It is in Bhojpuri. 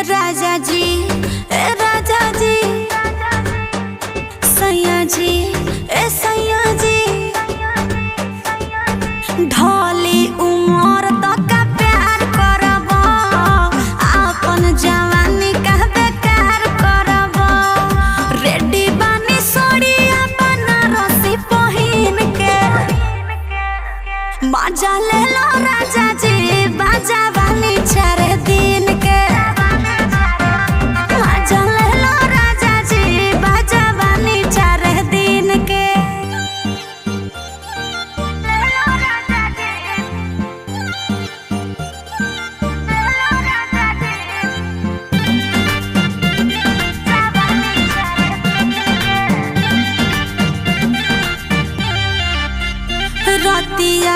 राजा जी ए राजा जी, सैया जी ए सैया जी, ढोली उमर तक प्यार करब, अपन जवानी का बेकार करब। रेडी बानी सोड़िया बनारसी पहिन के, मजा ले लो राजा जी बाजा वाली 4 दिन के। मजा ले लो राजा जी बाजा वाली 4 दिन के। रतिया